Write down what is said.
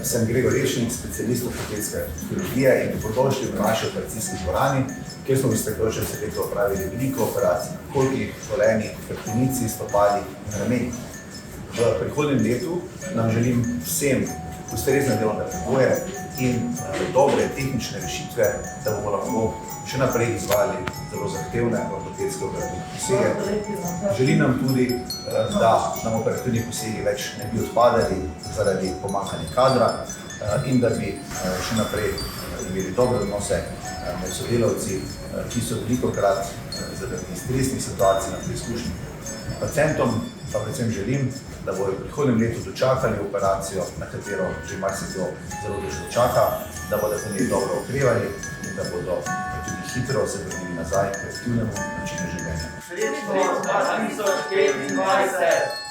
Sem Gregor Rešnik, specialist ortopedske kirurgije in dobrodošli v naši operacijski dvorani, kjer smo v izteključem letu opravili veliko operacij, kolkih, kolenih, hrbtenici, stopalih in ramenih. V prihodnjem letu nam želim vsem ustrezne delovne pogoje in dobre tehnične rešitve, da bomo lahko še naprej izvajali zelo zahtevne ortopedske operativne posege. Želim nam tudi, da nam operativni posegi več ne bi odpadali zaradi pomanjkanja kadra in da bi še naprej imeli dobre odnose med sodelavci, ki so velikokrat zaradi stresnih situacij na preizkušnji. Pacientom pa predvsem želim, da bodo v prihodnjem letu dočakali operacijo, na katero že marsikdo zelo dolgo čaka, da bodo po njej dobro okrevali in da bodo tudi hitro se vrnili nazaj k aktivnemu načinu življenja. Srečno 2025!